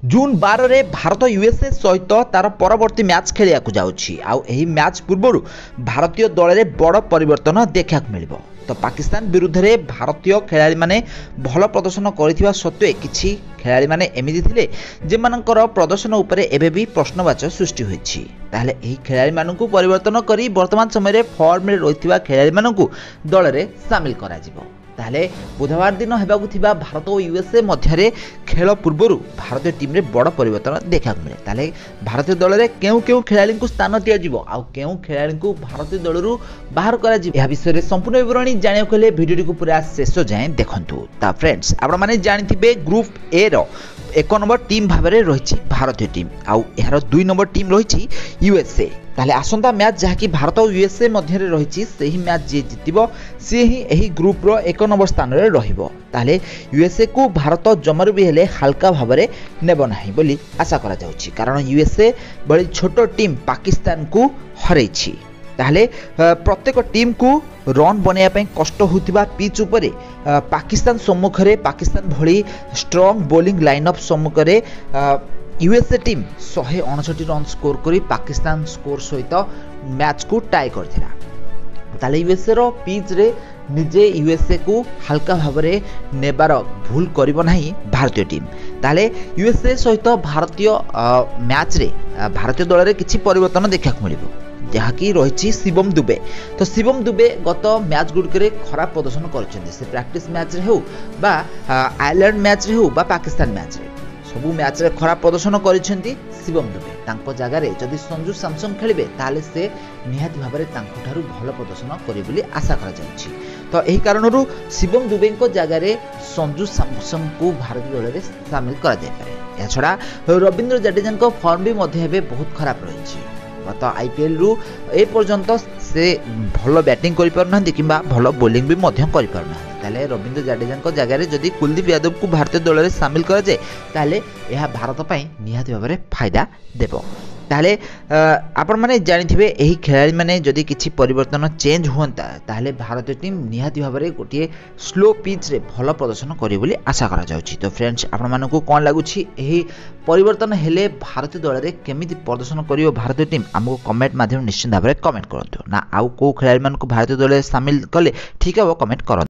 जून 12 रे भारत यूएसए सहित तार परवर्ती मैच खेलिया जाउछि आउ एही मैच पूर्व भारतीय दल में बड़ परिवर्तन देखा मिलिबो। तो पाकिस्तान विरुद्ध रे भारतीय खेलाड़ी माने भल प्रदर्शन करथिबा सत्वे किछि खेलाड़ी माने एमिति थिले जेमानकर प्रदर्शन उपरे एबे भी प्रश्नवाचक सृष्टि होइछि। ताहले एही खेलाड़ी मानकु परिवर्तन करी वर्तमान समय रे फॉर्म रे रहितबा खेलाड़ी मानकु दल रे शामिल करा जिवो। ताहले बुधवार दिन हेबाकु थिबा भारत और यूएसए मध्य खेल पूर्व भारतीय टीम रे बड़ परिवर्तन देखा मिले। ताहले भारतीय दल में केउ केउ खेलाड़ी को स्थान दिया जिवो आउ केउ खेलाड़ी को भारतीय दल रु बाहर करा जिवो। यह विषय रे संपूर्ण विवरणी जानियो कले वीडियो को पूरा शेष जाए देखंतु। ता फ्रेंड्स आपण माने जानिथिबे ग्रुप ए रो 1 नंबर टीम भाबरे रहिछि भारतीय टीम आउ एहार 2 नंबर टीम रहिछि यूएसए। ताले आसंता मैच जहाँकि भारत और यूएसए मध्य रही सही मैच जी जीतब सी ही एही ग्रुप रो 1 नंबर स्थान रे रहिबो। ताले यूएसए को भारत जमारू भी हेले हल्का भाबरे नेबो नाही बोली आशा करा जाउछि, कारण यूएसए बड़ी छोट टीम पाकिस्तान को हरैछि। ताहले प्रत्येक टीम को रन बनैया पय कष्ट होतिबा पिच उपरे पाकिस्तान सम्मुखरे पाकिस्तान भली स्ट्रांग बॉलिंग लाइनअप सम्मुखरे यूएसए टीम 159 रन स्कोर करी पाकिस्तान स्कोर सहित मैच को टाई करथिला। ताले यूएसए रो पिच रे निजे यूएसए को हल्का भाबरे नेबार भूल करिवो नाही भारतीय टीम। ताले यूएसए सहित भारतीय मैच रे भारतीय दल रे किछि परिवर्तन देखा मिलिबो, जहाँकि रही शिवम दुबे। तो शिवम दुबे गत मैच गुड़िक खराब प्रदर्शन कर प्रैक्टिस मैच रे हो बा आयरलैंड मैच रे हो बा पाकिस्तान मैच रे सबू मैच रे खराब प्रदर्शन करिसेंती शिवम दुबे। तांको जगह रे जदि संजू सैमसन खेलिबे ताले से निहाती भाबरे तांको ठारू भल प्रदर्शन करि बोली आशा करा जाउछि। तो एही कारणरू शिवम दुबे को जगह रे संजू सैमसन को भारतीय दल रे शामिल करा जाय पारे। या छडा रविंद्र जडेजा को फॉर्म भी मध्य बहुत खराब रही। गत आईपीएल रु ए पर्यंत से भल बैटिंग करि पारु नांदी किंबा भल बॉलिंग भी मध्य करि पारु नांदी। ताले रविंद्र जडेजा को जगह रे जदि कुलदीप यादव को भारतीय दल रे शामिल करा जाए ताले यह भारत पई निहाती भाबरे फायदा देबो। ताले आपण माने जानिथिबे एही खेलाड़ी माने जदि किछि परिवर्तन चेंज होंता ताले भारतीय टीम निहाती भाबरे गोटे स्लो पिच रे भल प्रदर्शन करी बोली आशा करा जाउछि। तो फ्रेंड्स आपण मानकु कोन लागुछि एही परिवर्तन हेले भारतीय दल रे केमिति प्रदर्शन करियो भारतीय टीम हमको कमेंट माध्यम निश्चित भाबरे कमेंट करंतु ना आउ को खेलाड़ी मानकु भारतीय दल रे शामिल कले ठीक है वो कमेंट करंतु।